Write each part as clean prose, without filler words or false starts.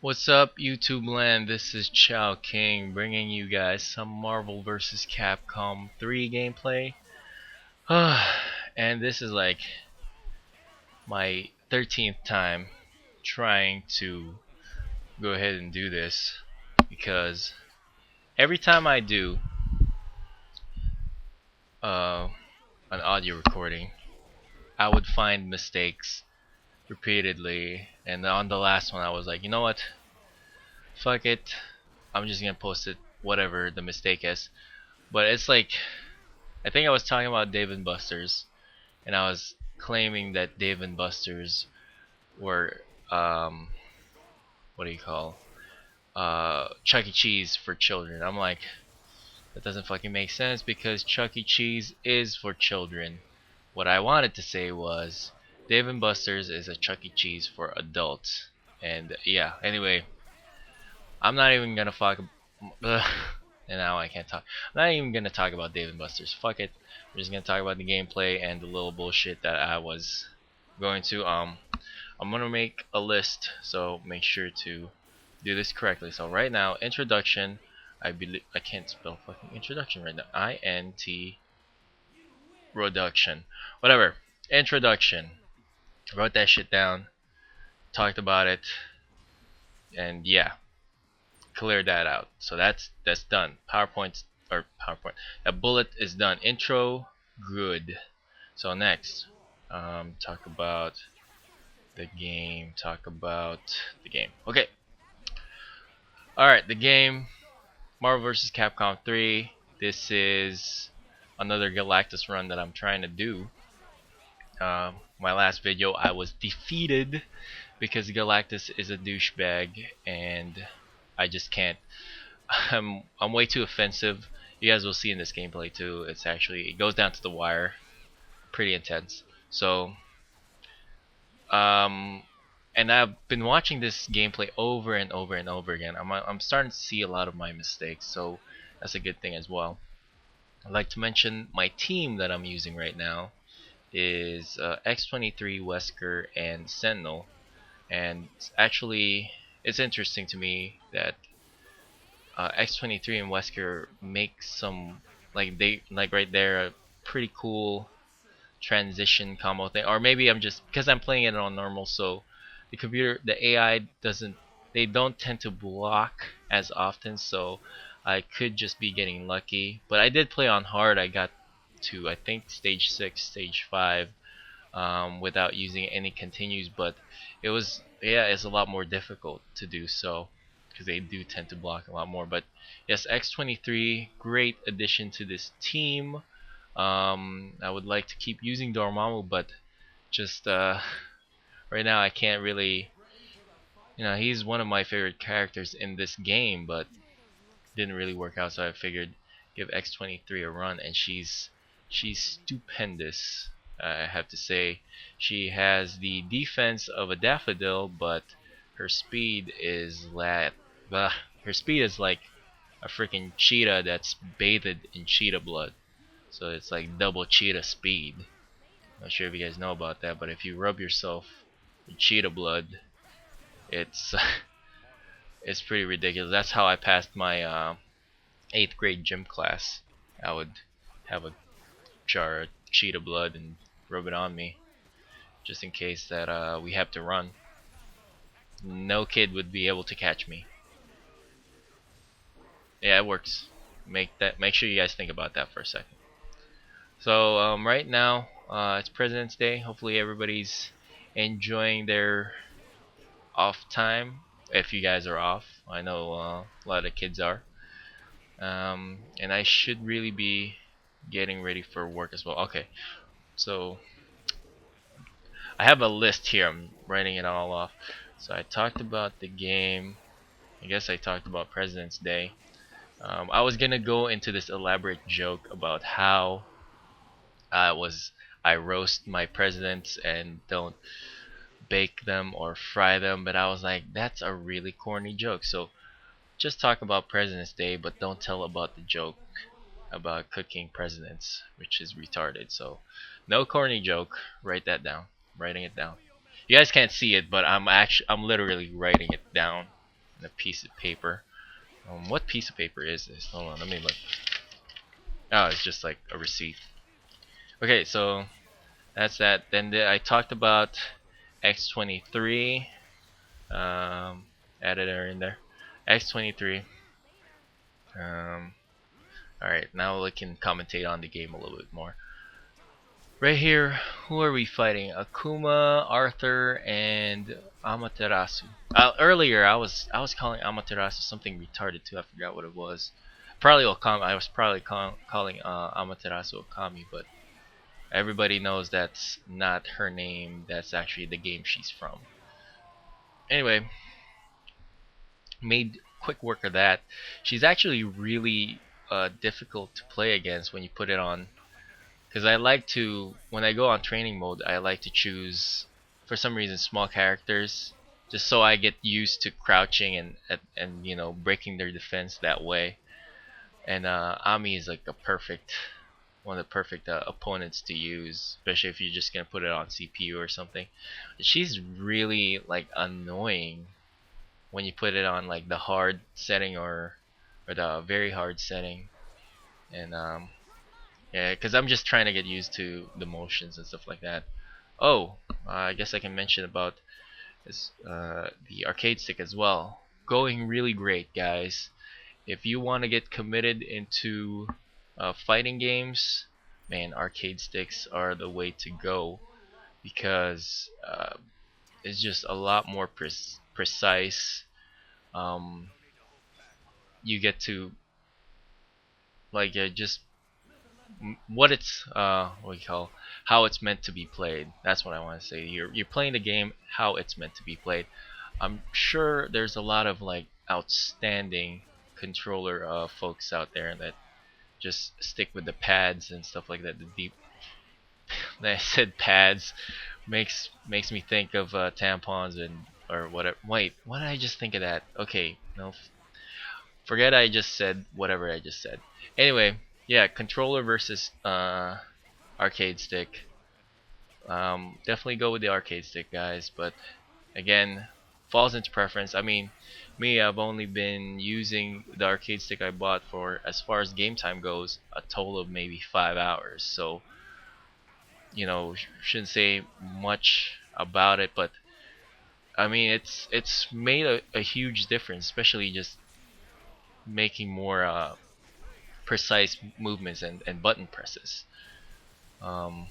What's up, YouTube land? This is Chow King bringing you guys some Marvel Vs Capcom 3 gameplay. And this is like my 13th time trying to go ahead and do this because every time I do uh, an audio recording, I would find mistakes repeatedly. And on the last one, I was like, you know what? Fuck it. I'm just gonna post it, whatever the mistake is. But it's like I think I was talking about Dave and Buster's, and I was claiming that Dave and Buster's were what do you call Chuck E. Cheese for children. I'm like, that doesn't fucking make sense because Chuck E. Cheese is for children. What I wanted to say was Dave and Buster's is a Chuck E. Cheese for adults. And yeah, anyway, I'm not even gonna fuck. And now I can't talk. I'm not even gonna talk about Dave and Buster's. Fuck it. I'm just gonna talk about the gameplay and the little bullshit that I was going to. I'm gonna make a list, so make sure to do this correctly. So right now, introduction. I believe I can't spell fucking introduction right now. INT reduction. Whatever. Introduction. Wrote that shit down. Talked about it. And yeah, clear that out. So that's done. PowerPoint. A bullet is done. Intro, good. So next, talk about the game. Okay. All right, the game. Marvel vs. Capcom 3. This is another Galactus run that I'm trying to do. My last video, I was defeated because Galactus is a douchebag, and I just can't. I'm way too offensive. You guys will see in this gameplay too. It goes down to the wire, pretty intense. So and I've been watching this gameplay over and over and over again. I'm starting to see a lot of my mistakes, so that's a good thing as well. I'd like to mention my team that I'm using right now is X-23, Wesker, and Sentinel. And it's interesting to me that X-23 and Wesker make some right there a pretty cool transition combo thing. Or maybe I'm just because I'm playing it on normal, so the AI they don't tend to block as often, so I could just be getting lucky. But I did play on hard. I got to I think stage 6, stage 5 without using any continues, but it's a lot more difficult to do so because they do tend to block a lot more. But yes, X-23, great addition to this team. I would like to keep using Dormammu, but just right now I can't really. He's one of my favorite characters in this game, but didn't really work out. So I figured give X-23 a run, and she's stupendous. I have to say, she has the defense of a daffodil, but her speed is her speed is like a freaking cheetah that's bathed in cheetah blood. So it's like double cheetah speed. Not sure if you guys know about that, but if you rub yourself with cheetah blood, it's it's pretty ridiculous. That's how I passed my 8th grade gym class. I would have a jar of cheetah blood and rub it on me, just in case that we have to run. No kid would be able to catch me. Yeah, it works. Make sure you guys think about that for a second. So right now it's President's Day. Hopefully everybody's enjoying their off time. If you guys are off, I know a lot of kids are. And I should really be getting ready for work as well. Okay, so I have a list here. I'm writing it all off. So I talked about the game. I guess I talked about President's Day. I was gonna go into this elaborate joke about how I roast my presidents and don't bake them or fry them, but I was like, that's a really corny joke. So just talk about President's Day, but don't tell about the joke about cooking presidents, which is retarded. So no corny joke. Write that down. Writing it down. You guys can't see it, but I'm literally writing it down and a piece of paper. What piece of paper is this? Hold on, let me look. Oh, it's just like a receipt. Okay, so that's that. Then I talked about X-23. Added her in there. X-23. Alright, now we can commentate on the game a little bit more. Right here, who are we fighting? Akuma, Arthur, and Amaterasu. Earlier, I was calling Amaterasu something retarded too. I forgot what it was. Probably Okami. I was probably calling Amaterasu Okami, but everybody knows that's not her name. That's actually the game she's from. Anyway, made quick work of that. She's actually really difficult to play against when you put it on. Because I like to, when I go on training mode, I like to choose, for some reason, small characters, just so I get used to crouching and you know, breaking their defense that way. And Ami is like a perfect, one of the perfect opponents to use, especially if you're just gonna put it on CPU or something. She's really like annoying when you put it on like the hard setting or the very hard setting, and yeah, because I'm just trying to get used to the motions and stuff like that. Oh, I guess I can mention about this, the arcade stick as well. Going really great, guys. If you want to get committed into fighting games, man, arcade sticks are the way to go because it's just a lot more precise. Um, you get to like just what it's what do you call, how it's meant to be played. That's what I want to say. You're playing the game how it's meant to be played. I'm sure there's a lot of like outstanding controller folks out there that just stick with the pads and stuff like that. The deep I said pads makes me think of tampons and or whatever. Wait, what did I just think of that? Okay, no, forget I just said whatever I just said. Anyway, yeah, controller versus arcade stick. Definitely go with the arcade stick, guys. But again, falls into preference. I mean, me, I've only been using the arcade stick I bought for, as far as game time goes, a total of maybe 5 hours. So, you know, shouldn't say much about it, but I mean, it's made a huge difference, especially just making more precise movements and button presses. Um,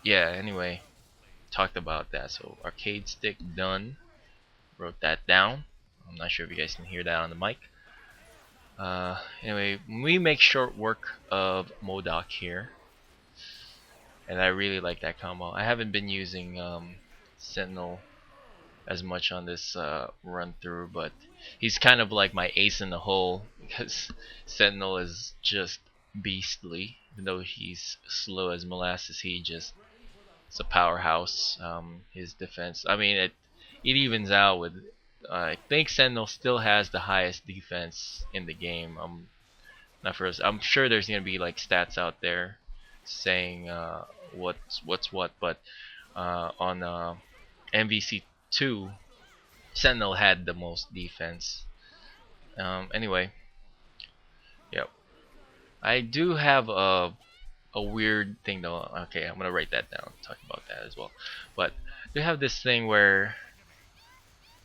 yeah. Anyway, talked about that. So arcade stick done. Wrote that down. I'm not sure if you guys can hear that on the mic. Anyway, we make short work of Modok here, and I really like that combo. I haven't been using Sentinel as much on this run through, but he's kind of like my ace in the hole because Sentinel is just beastly. Even though he's slow as molasses, he just it's a powerhouse. His defense, I mean, it evens out with. I think Sentinel still has the highest defense in the game. Not for us. I'm sure there's gonna be like stats out there saying what's what, but on MVC2, Sentinel had the most defense. Anyway, yeah, I do have a weird thing though. Okay, I'm gonna write that down. Talk about that as well. But I do have this thing where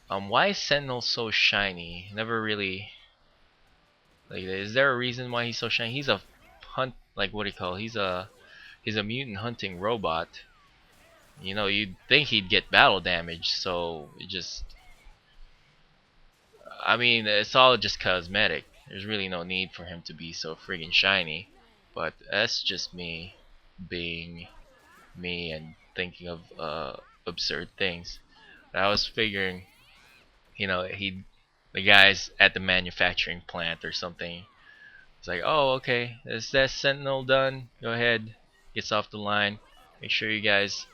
why is Sentinel so shiny? Never really like. Is there a reason why he's so shiny? He's a hunt. Like what do you call? He's a mutant hunting robot. You know, you'd think he'd get battle damage. So it just. I mean, it's all just cosmetic. There's really no need for him to be so friggin' shiny. But that's just me being me and thinking of absurd things. I was figuring, you know, the guys at the manufacturing plant or something. It's like, oh, okay, is that Sentinel done? Go ahead, gets off the line. Make sure you guys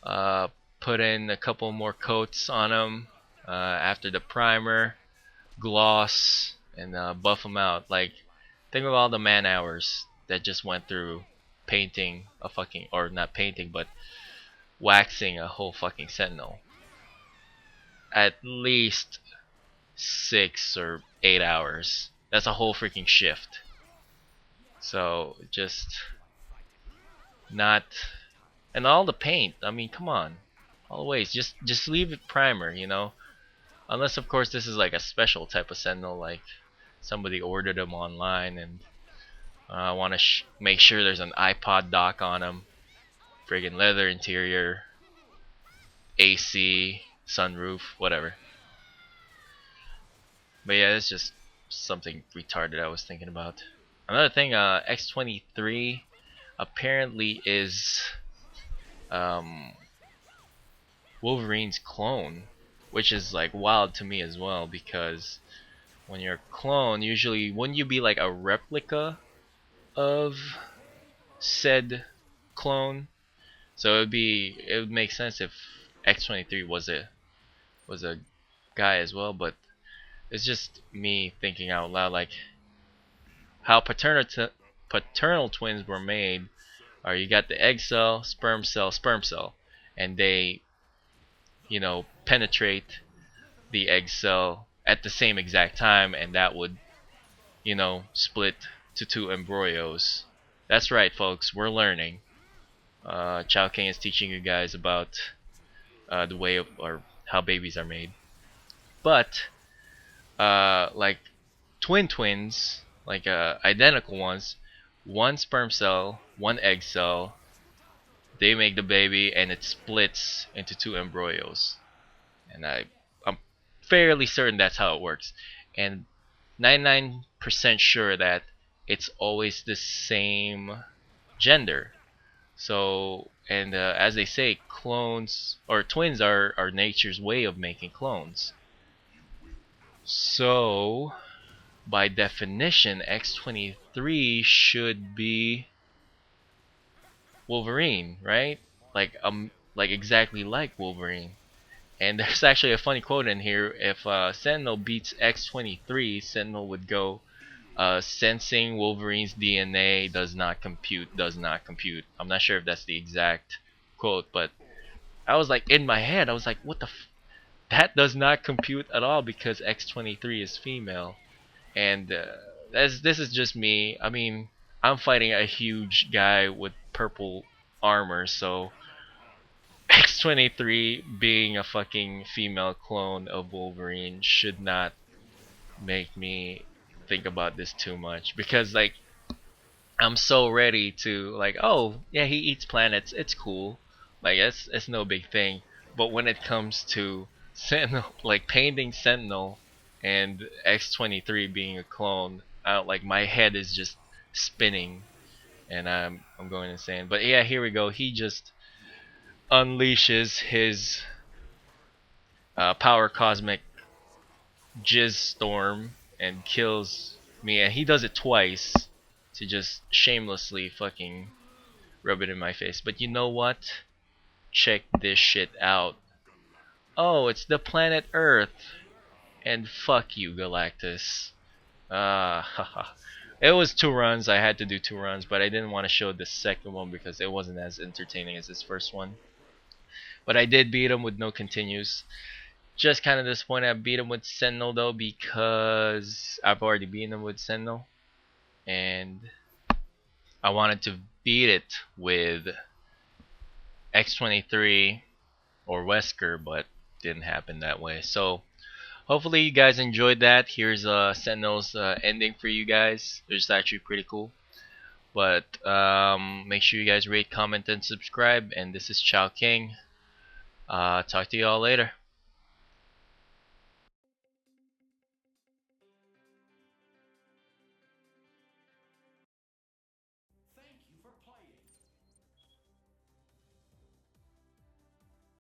uh, put in a couple more coats on him after the primer, gloss, and buff them out. Like, think of all the man hours that just went through painting a fucking, or not painting, but waxing a whole fucking Sentinel. at least 6 or 8 hours. That's a whole freaking shift. So just not, and all the paint. I mean, come on, always just leave it primer, you know. Unless of course this is like a special type of Sentinel, like somebody ordered them online and I want to make sure there's an iPod dock on them, friggin' leather interior, AC, sunroof, whatever. But yeah, it's just something retarded I was thinking about. Another thing, X-23 apparently is um, Wolverine's clone, which is like wild to me as well, because when you're a clone, usually wouldn't you be like a replica of said clone? So it would make sense if X-23 was a guy as well, but it's just me thinking out loud, like how paternal twins were made. Or you got the egg cell, sperm cell, sperm cell, and they, you know, penetrate the egg cell at the same exact time, and that would, you know, split to two embryos. That's right, folks. We're learning. Chow King is teaching you guys about the way of, or how babies are made. But like twins, like identical ones, one sperm cell, one egg cell, they make the baby, and it splits into two embryos. And I'm fairly certain that's how it works. And 99% sure that it's always the same gender. So, and as they say, clones or twins are nature's way of making clones. So, by definition, X-23 should be Wolverine, right? Like exactly like Wolverine. And there's actually a funny quote in here. If Sentinel beats X-23, Sentinel would go, sensing Wolverine's DNA does not compute, does not compute. I'm not sure if that's the exact quote, but I was like, in my head, I was like, what the that does not compute at all because X-23 is female. And this is just me. I mean, I'm fighting a huge guy with purple armor, so X-23 being a fucking female clone of Wolverine should not make me think about this too much, because like I'm so ready to like, oh yeah, he eats planets, it's cool, like it's no big thing. But when it comes to Sentinel, like painting Sentinel and X-23 being a clone, like my head is just spinning and I'm going insane. But yeah, here we go. He just unleashes his power cosmic jizz storm and kills me, and he does it twice to just shamelessly fucking rub it in my face. But you know what? Check this shit out. Oh, it's the planet Earth. And fuck you, Galactus. Haha. It was 2 runs. I had to do 2 runs, but I didn't want to show the second one because it wasn't as entertaining as this first one. But I did beat him with no continues. Just kind of disappointed I beat him with Sentinel though, because I've already beaten him with Sentinel. And I wanted to beat it with X-23 or Wesker, but didn't happen that way. So hopefully you guys enjoyed that. Here's Sentinel's ending for you guys. It's actually pretty cool. But make sure you guys rate, comment, and subscribe. And this is Chow King. Talk to you all later.